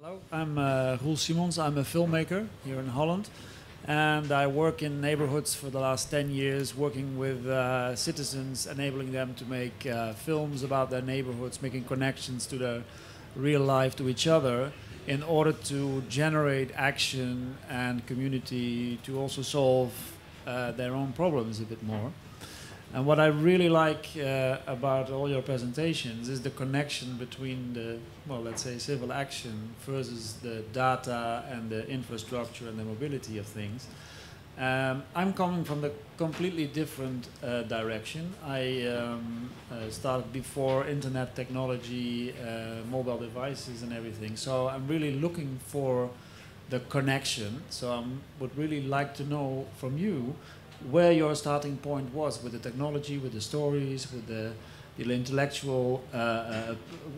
Hello, I'm Roel Simons. I'm a filmmaker here in Holland, and I work in neighborhoods for the last 10 years, working with citizens, enabling them to make films about their neighborhoods, making connections to their real life, to each other, in order to generate action and community to also solve their own problems a bit more. And what I really like about all your presentations is the connection between the, well, let's say civil action versus the data and the infrastructure and the mobility of things. I'm coming from the completely different direction. I started before internet technology, mobile devices and everything. So I'm really looking for the connection. So I would really like to know from you where your starting point was with the technology, with the stories, with the intellectual.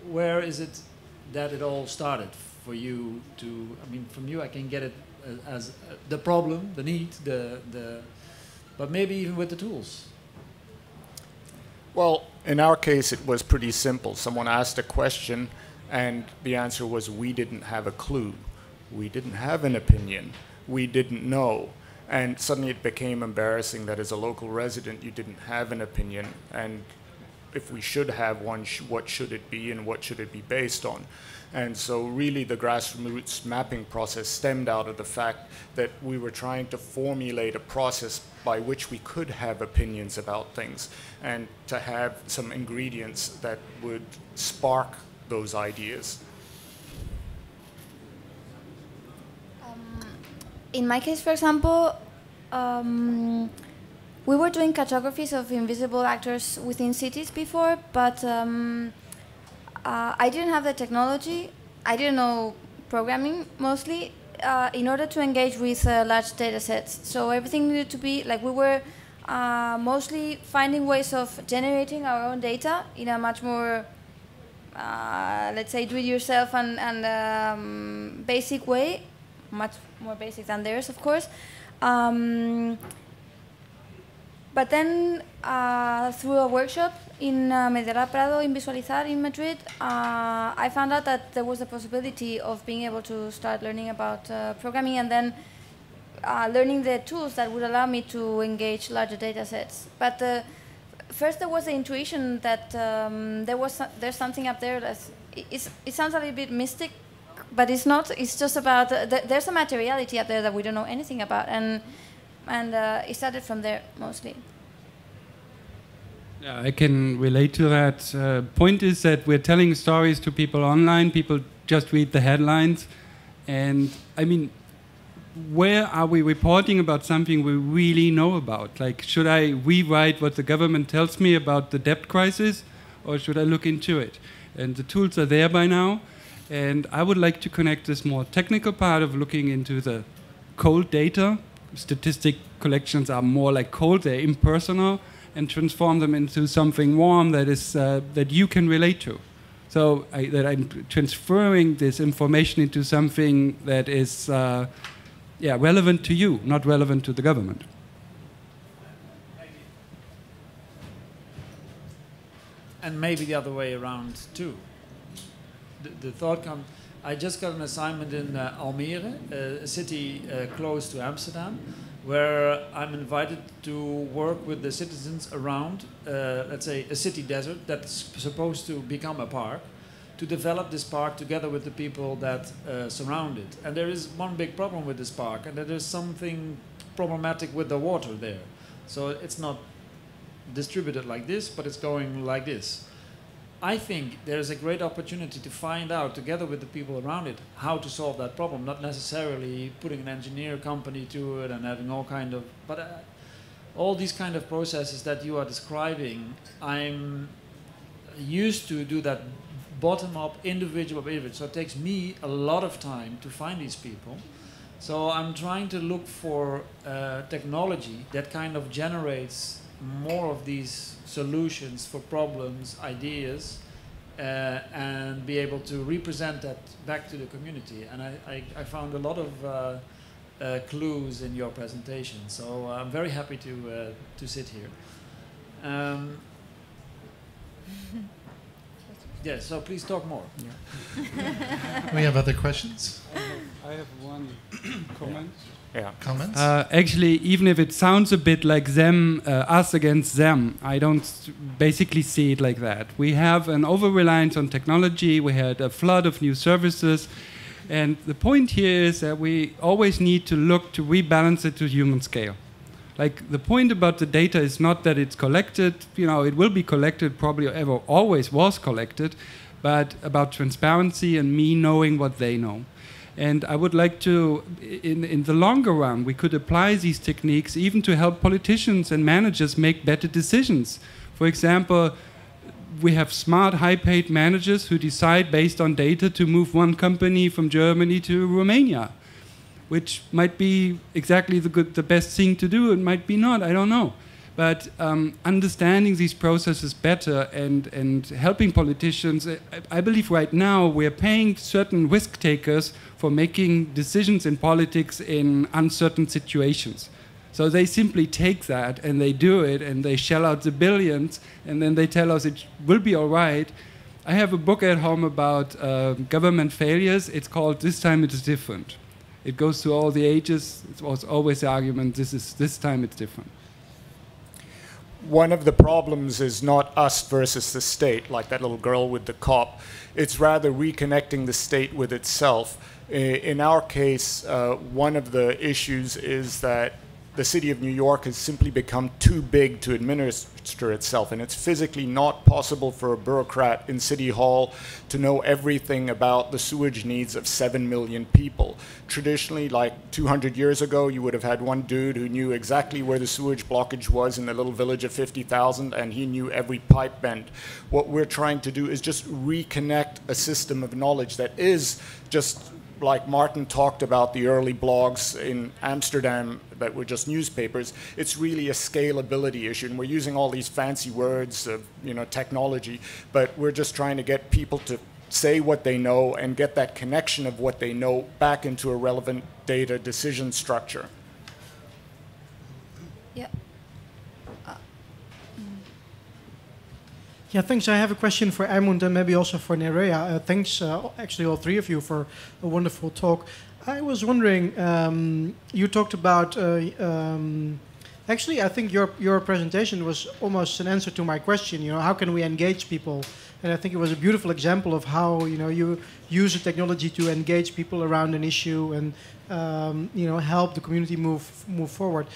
Where is it that it all started for you to? I mean, from you I can get it as the problem, the need, but maybe even with the tools. Well, in our case, it was pretty simple. Someone asked a question, and the answer was we didn't have a clue. We didn't have an opinion. We didn't know. And suddenly it became embarrassing that as a local resident you didn't have an opinion, and if we should have one, what should it be and what should it be based on? And so really the grassroots mapping process stemmed out of the fact that we were trying to formulate a process by which we could have opinions about things and to have some ingredients that would spark those ideas. In my case, for example, we were doing cartographies of invisible actors within cities before, but I didn't have the technology. I didn't know programming mostly in order to engage with large data sets. So everything needed to be like we were mostly finding ways of generating our own data in a much more, let's say, do-it-yourself and basic way. Much more basic than theirs, of course. But then, through a workshop in Media Prado in Visualizar in Madrid, I found out that there was a possibility of being able to start learning about programming and then learning the tools that would allow me to engage larger data sets. But first there was the intuition that there's something up there that it sounds a little bit mystic, but it's not. It's just about there's a materiality up there that we don't know anything about, and it started from there mostly. Yeah, I can relate to that. Point is that we're telling stories to people online. People just read the headlines, and I mean, where are we reporting about something we really know about? Like, should I rewrite what the government tells me about the debt crisis, or should I look into it? And the tools are there by now. And I would like to connect this more technical part of looking into the cold data. Statistic collections are more like cold, they're impersonal, and transform them into something warm that is that you can relate to. So that I'm transferring this information into something that is relevant to you, not relevant to the government. And maybe the other way around too. The thought comes, I just got an assignment in Almere, a city close to Amsterdam, where I'm invited to work with the citizens around, let's say, a city desert that's supposed to become a park, to develop this park together with the people that surround it. And there is one big problem with this park, and that there's something problematic with the water there. So it's not distributed like this, but it's going like this. I think there's a great opportunity to find out, together with the people around it, how to solve that problem, not necessarily putting an engineer company to it and having all kind of, but all these kind of processes that you are describing, I'm used to do that bottom-up, individual by individual. So it takes me a lot of time to find these people. So I'm trying to look for technology that kind of generates more of these solutions for problems, ideas, and be able to represent that back to the community. And I found a lot of clues in your presentation, so I'm very happy to sit here. Yes, so please talk more. We have other questions? I have one comment. Yeah. Comments? Actually, even if it sounds a bit like them, us against them, I don't basically see it like that. We have an over-reliance on technology. We had a flood of new services. And the point here is that we always need to look to rebalance it to human scale. Like, the point about the data is not that it's collected, it will be collected, probably ever always was collected, but about transparency and me knowing what they know. And I would like to, in the longer run, we could apply these techniques even to help politicians and managers make better decisions. For example, we have smart, high-paid managers who decide based on data to move one company from Germany to Romania, which might be exactly the best thing to do. It might be not, I don't know. But understanding these processes better and helping politicians, I believe right now we're paying certain risk takers for making decisions in politics in uncertain situations. So they simply take that and they do it and they shell out the billions and then they tell us it will be all right. I have a book at home about government failures. It's called This Time It Is Different. It goes through all the ages. It was always the argument, this time it's different. One of the problems is not us versus the state, like that little girl with the cop. It's rather reconnecting the state with itself. In our case, one of the issues is that the city of New York has simply become too big to administer itself, and it's physically not possible for a bureaucrat in City Hall to know everything about the sewage needs of 7 million people. Traditionally, like 200 years ago, you would have had one dude who knew exactly where the sewage blockage was in the little village of 50,000, and he knew every pipe bend. What we're trying to do is just reconnect a system of knowledge that is just like Martin talked about the early blogs in Amsterdam that were just newspapers. It's really a scalability issue, and we're using all these fancy words of technology, but we're just trying to get people to say what they know and get that connection of what they know back into a relevant data decision structure. Yeah. Yeah, thanks. I have a question for Eimund and maybe also for Nerea. Thanks, actually, all three of you for a wonderful talk. I was wondering, you talked about, actually, I think your presentation was almost an answer to my question, how can we engage people? And I think it was a beautiful example of how, you use the technology to engage people around an issue and, help the community move forward.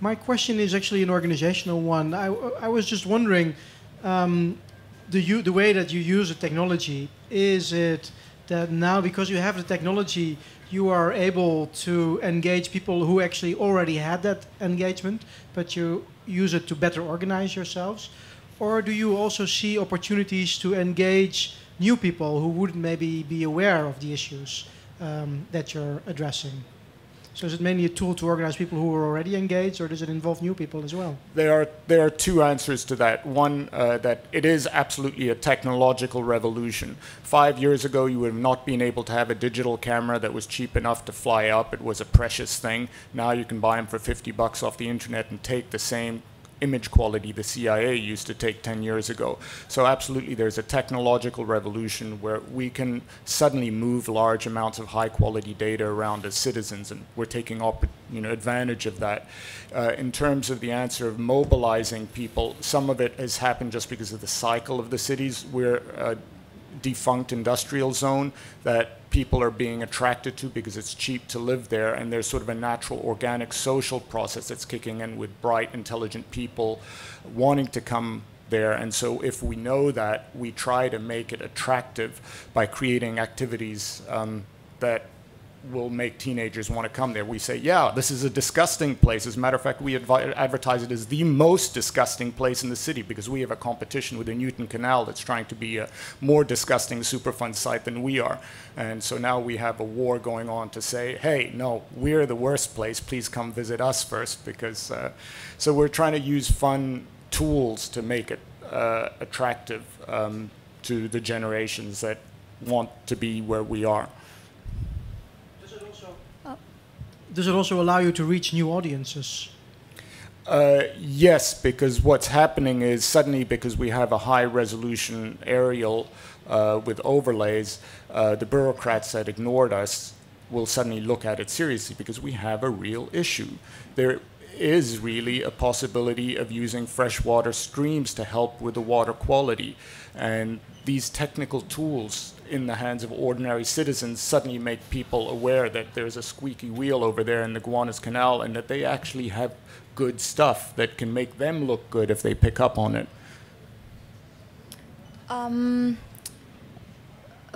My question is actually an organizational one. I was just wondering, the way that you use the technology, is it that now because you have the technology you are able to engage people who actually already had that engagement, but you use it to better organize yourselves? Or do you also see opportunities to engage new people who wouldn't maybe be aware of the issues that you're addressing? So is it mainly a tool to organize people who are already engaged, or does it involve new people as well? There are two answers to that. One, that it is absolutely a technological revolution. 5 years ago, you would have not been able to have a digital camera that was cheap enough to fly up. It was a precious thing. Now you can buy them for $50 off the internet and take the same image quality the CIA used to take 10 years ago. So absolutely there's a technological revolution where we can suddenly move large amounts of high quality data around as citizens, and we're taking advantage of that. In terms of the answer of mobilizing people, some of it has happened just because of the cycle of the cities. We're a defunct industrial zone that people are being attracted to because it's cheap to live there, and there's sort of a natural organic social process that's kicking in with bright, intelligent people wanting to come there. And so if we know that, we try to make it attractive by creating activities that will make teenagers want to come there. We say, yeah, this is a disgusting place. As a matter of fact, we advertise it as the most disgusting place in the city because we have a competition with the Newton Canal that's trying to be a more disgusting Superfund site than we are. And so now we have a war going on to say, hey, no, we're the worst place. Please come visit us first. Because so we're trying to use fun tools to make it attractive to the generations that want to be where we are. Does it also allow you to reach new audiences? Yes, because what's happening is suddenly, because we have a high-resolution aerial with overlays, the bureaucrats that ignored us will suddenly look at it seriously because we have a real issue. There is really a possibility of using freshwater streams to help with the water quality. And these technical tools in the hands of ordinary citizens suddenly make people aware that there's a squeaky wheel over there in the Gowanus Canal and that they actually have good stuff that can make them look good if they pick up on it.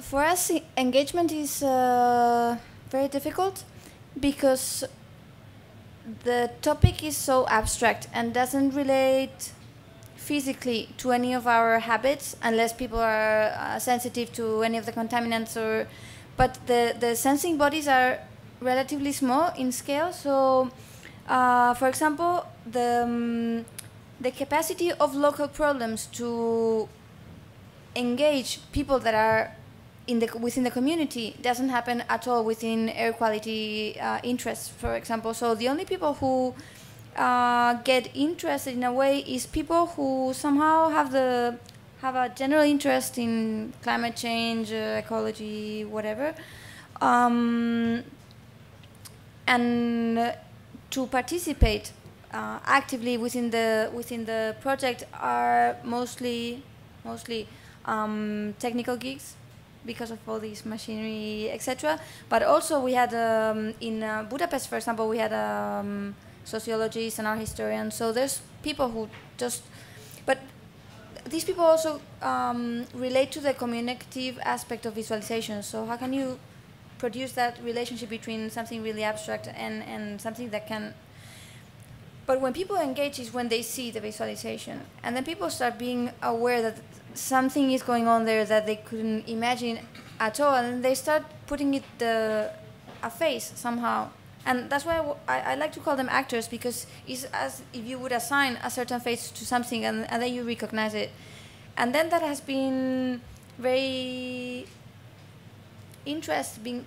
For us, engagement is very difficult because the topic is so abstract and doesn't relate physically to any of our habits unless people are sensitive to any of the contaminants but the sensing bodies are relatively small in scale. So for example, the capacity of local problems to engage people that are within the community doesn't happen at all within air quality interests, for example. So the only people who get interested in a way is people who somehow have a general interest in climate change, ecology, whatever, and to participate actively within the project are mostly technical geeks, because of all these machinery, etc. But also we had, in Budapest, for example, we had sociologists and art historians. So there's people who just, but these people also relate to the communicative aspect of visualization. So how can you produce that relationship between something really abstract and something that can, but when people engage is when they see the visualization. And then people start being aware that something is going on there that they couldn't imagine at all. And they start putting it a face somehow. And that's why I like to call them actors, because it's as if you would assign a certain face to something and then you recognize it. And then that has been very interesting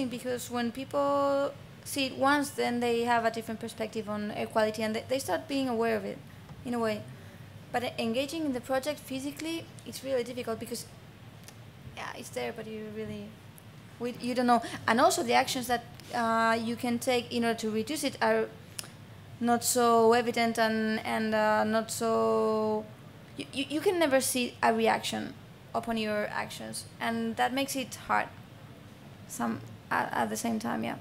because when people see it once, then they have a different perspective on air quality and they start being aware of it in a way. But engaging in the project physically, it's really difficult because it's there, but you don't know. And also the actions that you can take in order to reduce it are not so evident and not so... You can never see a reaction upon your actions, and that makes it hard at the same time, yeah.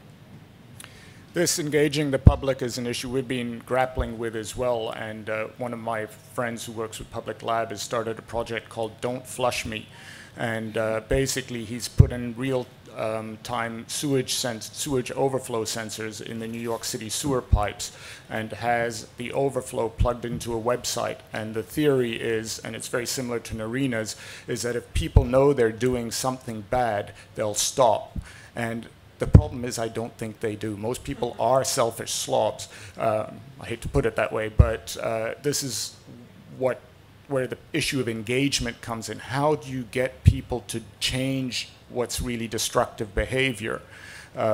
This engaging the public is an issue we've been grappling with as well, and one of my friends who works with Public Lab has started a project called Don't Flush Me, and basically he's put in real-time sewage overflow sensors in the New York City sewer pipes and has the overflow plugged into a website. And the theory is, and it's very similar to Narina's, is that if people know they're doing something bad, they'll stop. And the problem is I don't think they do. Most people are selfish slobs. I hate to put it that way, but this is where the issue of engagement comes in. How do you get people to change what's really destructive behavior?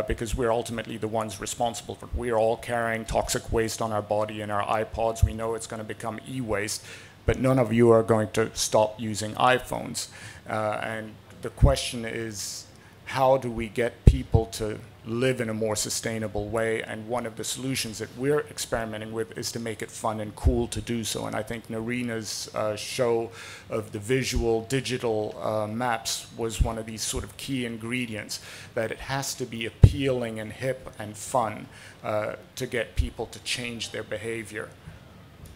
Because we're ultimately the ones responsible for it. We're all carrying toxic waste on our body and our iPods. We know it's going to become e-waste, but none of you are going to stop using iPhones. And the question is, how do we get people to live in a more sustainable way? And one of the solutions that we're experimenting with is to make it fun and cool to do so. And I think Narina's show of the visual digital maps was one of these sort of key ingredients, that it has to be appealing and hip and fun to get people to change their behavior.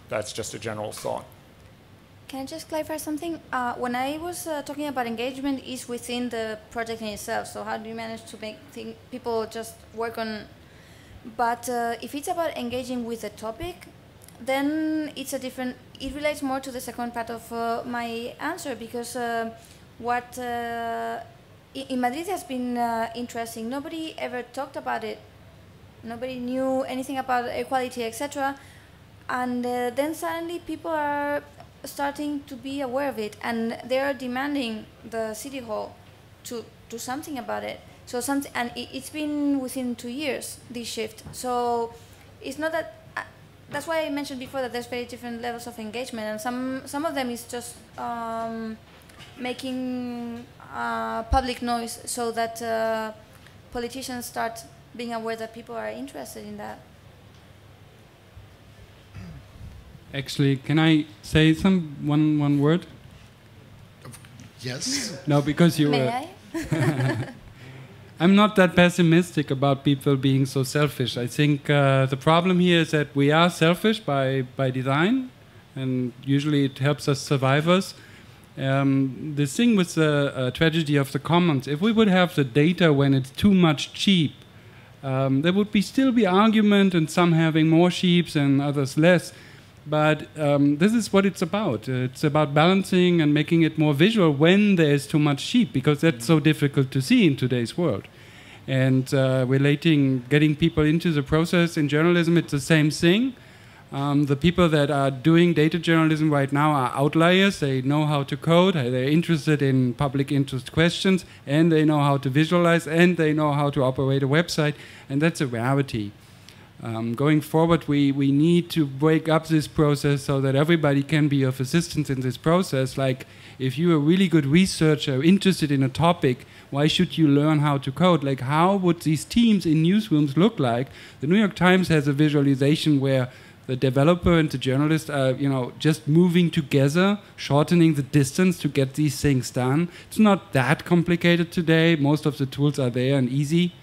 That's just a general thought. Can I just clarify something? When I was talking about engagement, is within the project in itself. So how do you manage to make people just work on? But if it's about engaging with the topic, then it's a different. It relates more to the second part of my answer, because what in Madrid has been interesting. Nobody ever talked about it. Nobody knew anything about equality, etc. And then suddenly people are starting to be aware of it, and they are demanding the city hall to do something about it. So it's been within 2 years, this shift. So it's not that that's why I mentioned before that there's very different levels of engagement, and some of them is just making public noise so that politicians start being aware that people are interested in that. Actually, can I say one word? Yes. No, because you May were. I? I'm not that pessimistic about people being so selfish. I think the problem here is that we are selfish by design, and usually it helps us survivors. The thing with the tragedy of the commons, if we would have the data when it's too much cheap, there would still be argument, and some having more sheep and others less. But this is what it's about. It's about balancing and making it more visual when there's too much sheep, because that's so difficult to see in today's world. And getting people into the process in journalism, it's the same thing. The people that are doing data journalism right now are outliers. They know how to code, they're interested in public interest questions, and they know how to visualize, and they know how to operate a website, and that's a rarity. Going forward, we need to break up this process so that everybody can be of assistance in this process. Like, if you're a really good researcher interested in a topic, why should you learn how to code? Like, how would these teams in newsrooms look like? The New York Times has a visualization where the developer and the journalist are, just moving together, shortening the distance to get these things done. It's not that complicated today. Most of the tools are there and easy.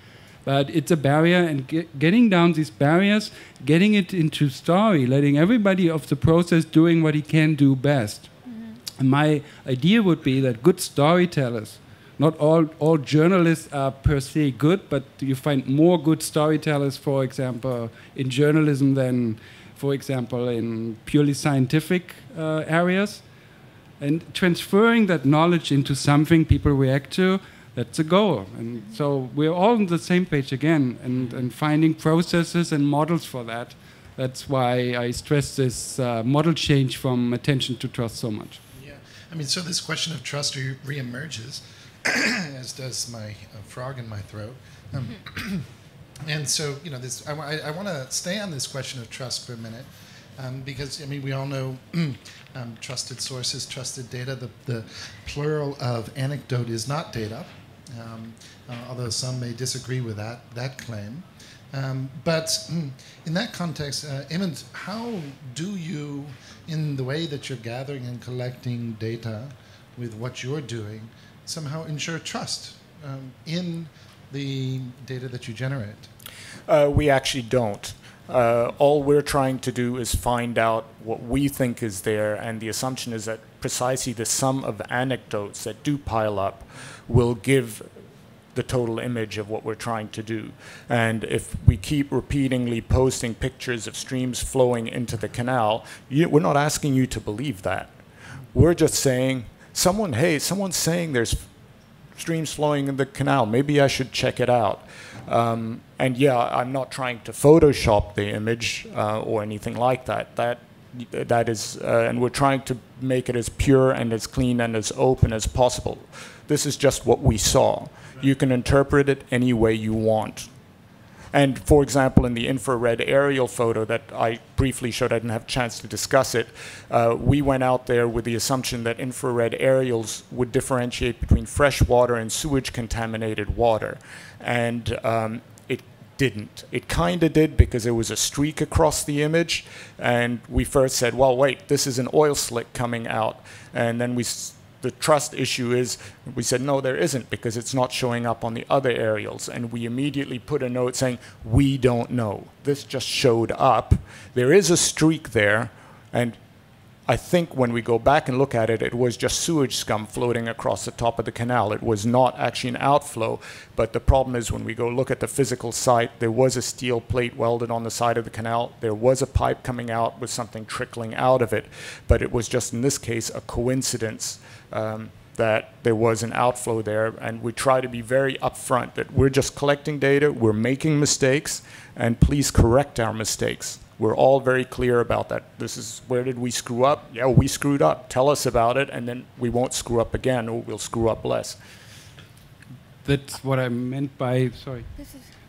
But it's a barrier, and getting down these barriers, getting it into story, letting everybody of the process doing what he can do best. Mm-hmm. And my idea would be that good storytellers, not all journalists are per se good, but you find more good storytellers, for example, in journalism than, for example, in purely scientific areas. And transferring that knowledge into something people react to, that's a goal. And so we're all on the same page again, and finding processes and models for that. That's why I stress this model change from attention to trust so much. Yeah, I mean, so this question of trust re-emerges, as does my frog in my throat. And so, I want to stay on this question of trust for a minute, because, we all know trusted sources, trusted data. The plural of anecdote is not data. Although some may disagree with that claim. But in that context, Emund, how do you, in the way that you're gathering and collecting data with what you're doing, somehow ensure trust in the data that you generate? We actually don't. All we're trying to do is find out what we think is there, and the assumption is that precisely the sum of anecdotes that do pile up will give the total image of what we're trying to do. And if we keep repeatedly posting pictures of streams flowing into the canal, we're not asking you to believe that. We're just saying, someone's saying there's streams flowing in the canal. Maybe I should check it out. And yeah, I'm not trying to Photoshop the image or anything like that. That is, and we're trying to make it as pure and as clean and as open as possible. This is just what we saw. You can interpret it any way you want. And for example, in the infrared aerial photo that I briefly showed, I didn't have a chance to discuss it, we went out there with the assumption that infrared aerials would differentiate between fresh water and sewage contaminated water. And it didn't. It kind of did, because there was a streak across the image, and we first said, well, wait, this is an oil slick coming out. And then the trust issue is, we said, no, there isn't, because it's not showing up on the other aerials. And we immediately put a note saying, we don't know. This just showed up. There is a streak there, and I think when we go back and look at it, it was just sewage scum floating across the top of the canal. It was not actually an outflow, but the problem is when we go look at the physical site, there was a steel plate welded on the side of the canal. There was a pipe coming out with something trickling out of it, but it was just, in this case, a coincidence that there was an outflow there. And we try to be very upfront that we're just collecting data, we're making mistakes, and please correct our mistakes. We're all very clear about that. This is, where did we screw up? Yeah, we screwed up. Tell us about it, and then we won't screw up again, or we'll screw up less. That's what I meant by,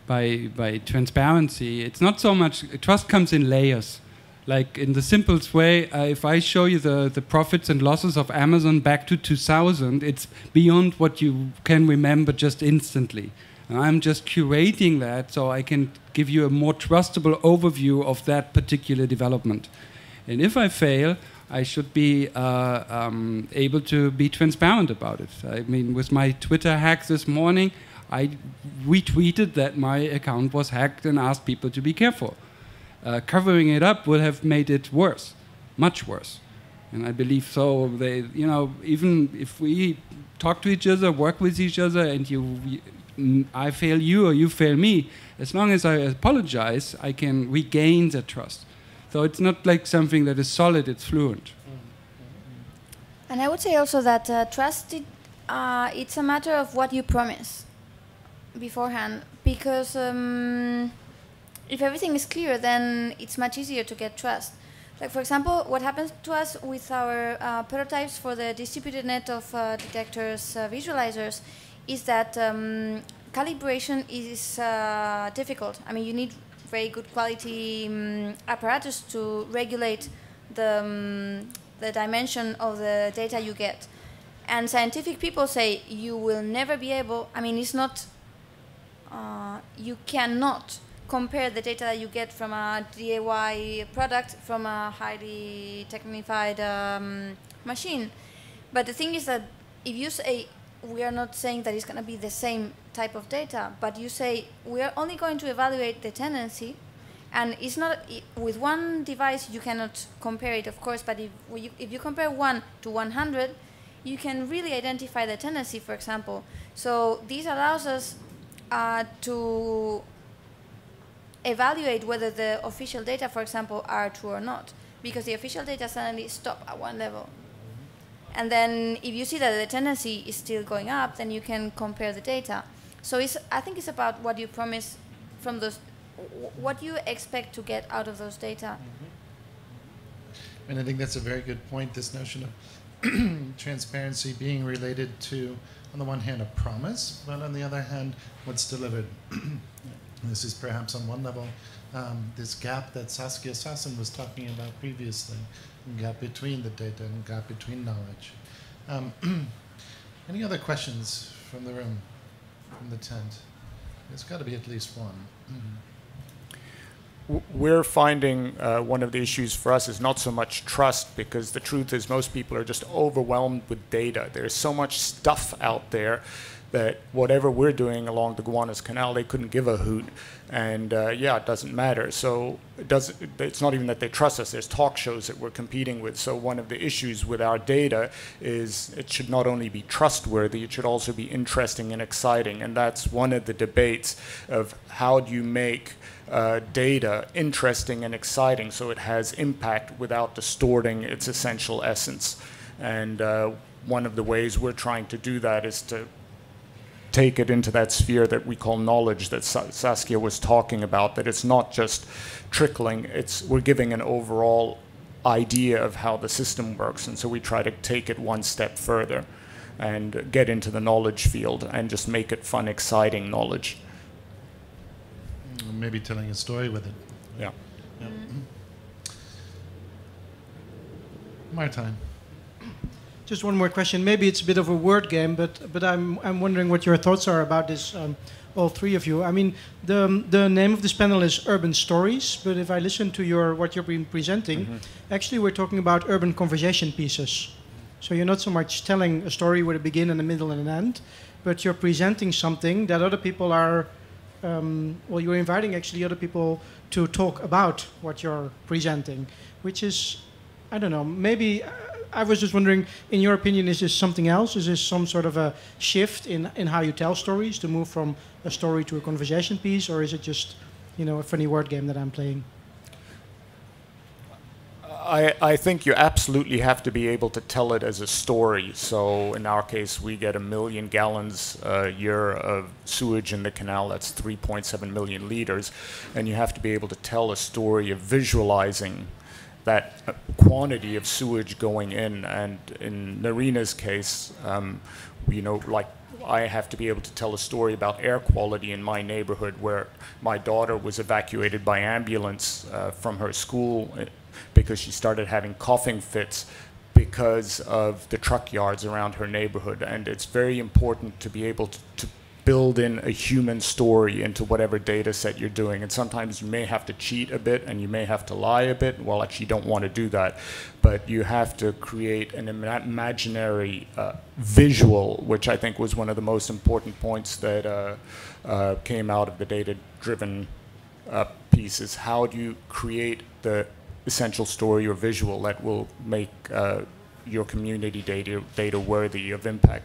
by transparency. It's not so much, trust comes in layers. Like in the simplest way, if I show you the profits and losses of Amazon back to 2000, it's beyond what you can remember just instantly. And I'm just curating that so I can give you a more trustable overview of that particular development. And if I fail, I should be able to be transparent about it. I mean, with my Twitter hack this morning, I retweeted that my account was hacked and asked people to be careful. Covering it up would have made it worse, much worse. And I believe so. They, you know, even if we talk to each other, work with each other, and I fail you or you fail me, as long as I apologize, I can regain the trust. So it's not like something that is solid, it's fluent. And I would say also that trust, it's a matter of what you promise beforehand. Because if everything is clear, then it's much easier to get trust. Like, for example, what happens to us with our prototypes for the distributed net of detectors visualizers is that calibration is difficult. I mean, you need very good quality apparatus to regulate the dimension of the data you get. And scientific people say you will never be able, I mean, it's not, you cannot compare the data that you get from a DIY product from a highly technified machine. But the thing is that if you say, we are not saying that it's going to be the same type of data, but you say, we are only going to evaluate the tendency, and it's not, with one device you cannot compare it, of course, but if you compare 1 to 100, you can really identify the tendency, for example. So this allows us to evaluate whether the official data, for example, are true or not, because the official data suddenly stop at one level. And then if you see that the tendency is still going up, then you can compare the data. So I think it's about what you promise from those, what you expect to get out of those data. And I think that's a very good point, this notion of transparency being related to, on the one hand, a promise, but on the other hand, what's delivered. This is perhaps on one level, this gap that Saskia Sassen was talking about previously, gap between the data and gap between knowledge. Any other questions from the room, from the tent? There's got to be at least one. We're finding one of the issues for us is not so much trust, because the truth is most people are just overwhelmed with data. There's so much stuff out there that whatever we're doing along the Gowanus Canal, they couldn't give a hoot. And yeah, it doesn't matter. So it's not even that they trust us. There's talk shows that we're competing with. So one of the issues with our data is it should not only be trustworthy, it should also be interesting and exciting. And that's one of the debates of how do you make data interesting and exciting so it has impact without distorting its essential essence. And one of the ways we're trying to do that is to take it into that sphere that we call knowledge that Saskia was talking about, that it's not just trickling, we're giving an overall idea of how the system works, and so we try to take it one step further and get into the knowledge field and just make it fun, exciting knowledge. Maybe telling a story with it. Yeah. Martijn. Just one more question. Maybe it's a bit of a word game, but I'm wondering what your thoughts are about this, all three of you. I mean, the name of this panel is Urban Stories, but if I listen to what you've been presenting, actually we're talking about urban conversation pieces. So you're not so much telling a story with a begin and a middle and an end, but you're presenting something that other people are, well, you're inviting actually other people to talk about what you're presenting, which is, I don't know, maybe... I was just wondering, in your opinion, is this something else? Is this some sort of a shift in how you tell stories, to move from a story to a conversation piece, or is it just, you know, a funny word game that I'm playing? I think you absolutely have to be able to tell it as a story. So in our case, we get 1 million gallons a year of sewage in the canal. That's 3.7 million liters. And you have to be able to tell a story of visualizing that quantity of sewage going in. And in Narina's case, you know, like I have to be able to tell a story about air quality in my neighborhood, where my daughter was evacuated by ambulance from her school because she started having coughing fits because of the truck yards around her neighborhood. And it's very important to be able to build in a human story into whatever data set you're doing. And sometimes you may have to cheat a bit and you may have to lie a bit. Well, actually, you don't want to do that. But you have to create an imaginary visual, which I think was one of the most important points that came out of the data-driven pieces. How do you create the essential story or visual that will make your community data worthy of impact?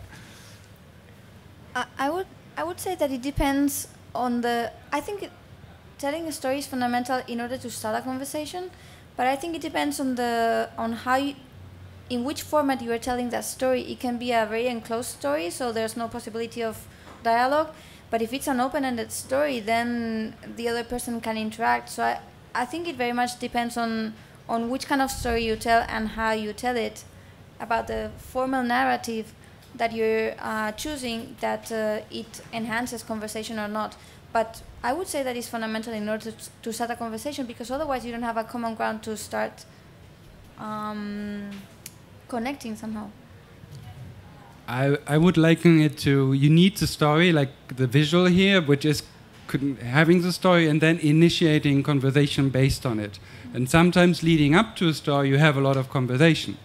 I would say that it depends on the. I think telling a story is fundamental in order to start a conversation, but I think it depends on how you, in which format you are telling that story. It can be a very enclosed story, so there's no possibility of dialogue. But if it's an open-ended story, then the other person can interact. So I think it very much depends on which kind of story you tell and how you tell it, about the formal narrative that you're choosing, that it enhances conversation or not. But I would say that it's fundamental in order to start a conversation, because otherwise you don't have a common ground to start connecting somehow. I would liken it to, you need the story, like the visual here, which is having the story and then initiating conversation based on it. And sometimes leading up to a story, you have a lot of conversation.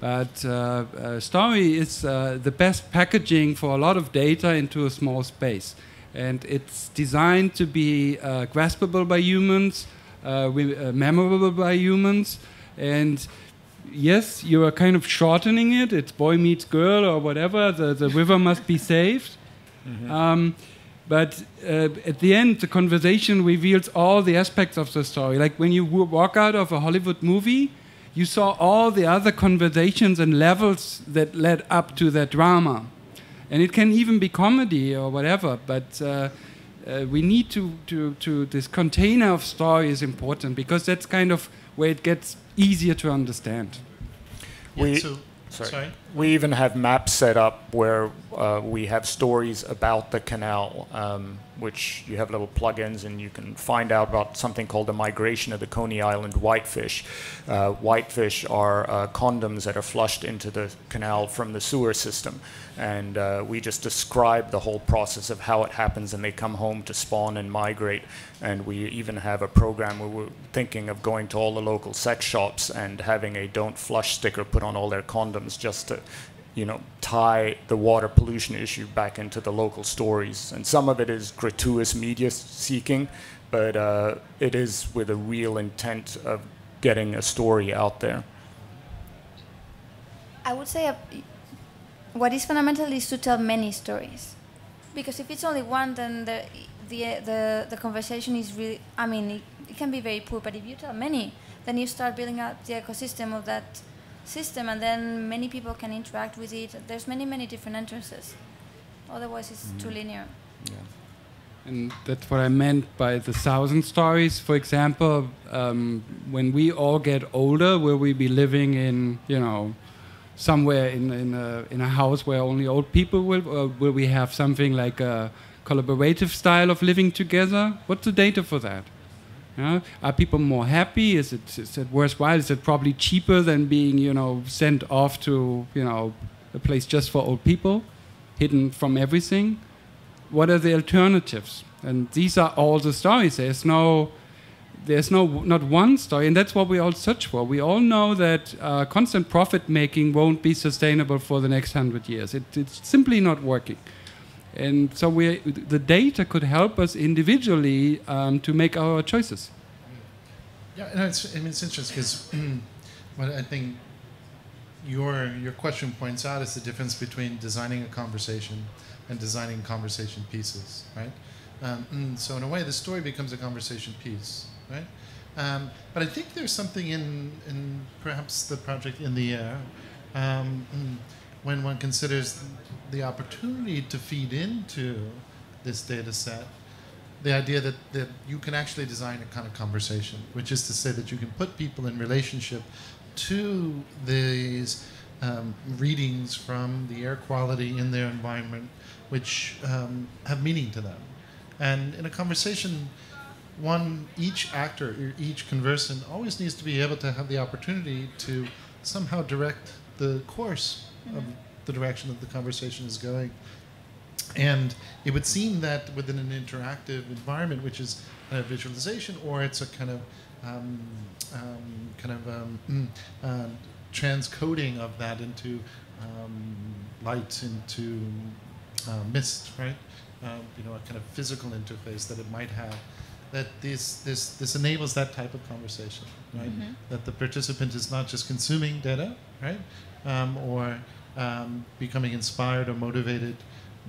But a story is the best packaging for a lot of data into a small space. And it's designed to be graspable by humans, memorable by humans. And yes, you are kind of shortening it. It's boy meets girl or whatever. The river must be saved. Mm-hmm. But at the end, the conversation reveals all the aspects of the story. Like when you walk out of a Hollywood movie, you saw all the other conversations and levels that led up to that drama. And it can even be comedy or whatever, but we need to this container of story is important, because that's kind of where it gets easier to understand. Sorry. We even have maps set up where we have stories about the canal, which you have little plugins, and you can find out about something called the migration of the Coney Island whitefish. Whitefish are condoms that are flushed into the canal from the sewer system. And we just describe the whole process of how it happens, and they come home to spawn and migrate. And we even have a program where we're thinking of going to all the local sex shops and having a "don't flush" sticker put on all their condoms, just to, tie the water pollution issue back into the local stories. And some of it is gratuitous media seeking, but it is with a real intent of getting a story out there. I would say what is fundamental is to tell many stories, because if it's only one, then the conversation is really, it can be very poor. But if you tell many, then you start building up the ecosystem of that system, and then many people can interact with it. There's many different entrances. Otherwise, it's too linear. Yeah. And that's what I meant by the 1,000 stories. For example, when we all get older, will we be living in, somewhere in a house where only old people will, or will we have something like a collaborative style of living together? What's the data for that? Are people more happy? Is it worthwhile? Is it probably cheaper than being, sent off to, a place just for old people, hidden from everything? What are the alternatives? And these are all the stories. There's not one story, and that's what we all search for. We all know that constant profit making won't be sustainable for the next 100 years. It's simply not working. And so the data could help us individually to make our choices. Yeah, it's interesting because what I think your question points out is the difference between designing a conversation and designing conversation pieces, right? So in a way, the story becomes a conversation piece, right? But I think there's something in perhaps the project In the Air when one considers the opportunity to feed into this data set, the idea that you can actually design a kind of conversation, which is to say that you can put people in relationship to these readings from the air quality in their environment, which have meaning to them. And in a conversation, each actor, or each conversant always needs to be able to have the opportunity to somehow direct the course of the direction that the conversation is going. And it would seem that within an interactive environment, which is a visualization, or it's a kind of transcoding of that into light, into mist, right? A kind of physical interface that it might have. That this enables that type of conversation, right? Mm-hmm. That the participant is not just consuming data, right? Or becoming inspired or motivated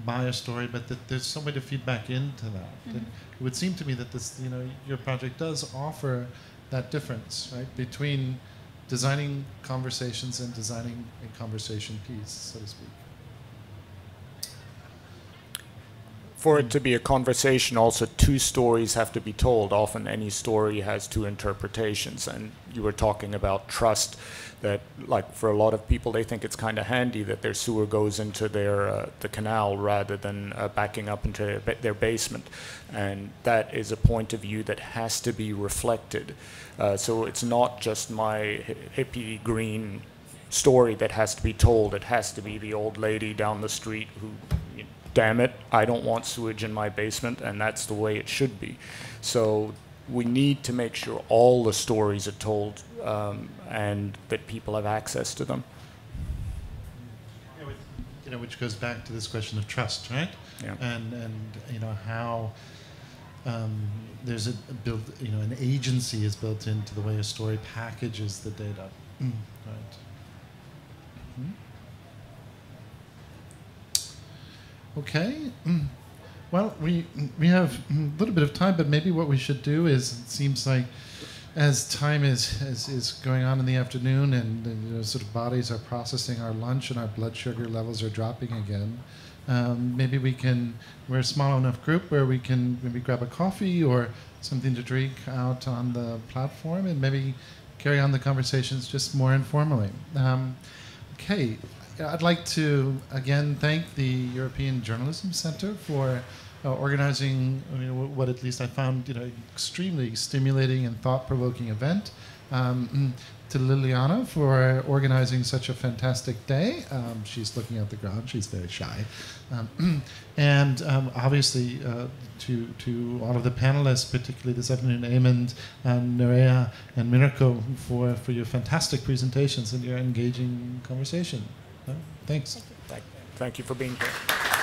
by a story, but that there's some way to feed back into that. Mm-hmm. And it would seem to me that this, your project does offer that difference, right, between designing conversations and designing a conversation piece, so to speak. For it to be a conversation, also two stories have to be told. Often any story has two interpretations. And you were talking about trust, that like for a lot of people, they think it's kind of handy that their sewer goes into their the canal rather than backing up into their basement. And that is a point of view that has to be reflected. So it's not just my hippie green story that has to be told. It has to be the old lady down the street who, damn it, I don't want sewage in my basement, and that's the way it should be. So we need to make sure all the stories are told and that people have access to them. Which goes back to this question of trust, right? Yeah. And how there's an agency is built into the way a story packages the data, right? Mm-hmm. Okay. Well, we have a little bit of time, but maybe what we should do is, it seems like as time is going on in the afternoon and sort of bodies are processing our lunch and our blood sugar levels are dropping again, maybe we're a small enough group where we can maybe grab a coffee or something to drink out on the platform and maybe carry on the conversations just more informally. Okay. I'd like to, again, thank the European Journalism Center for organizing what at least I found extremely stimulating and thought-provoking event. To Liliana for organizing such a fantastic day. She's looking at the ground. She's very shy. And obviously to all of the panelists, particularly this afternoon, Eamon, Nerea, and Mirko, for your fantastic presentations and your engaging conversation. Thanks. Thank you for being here.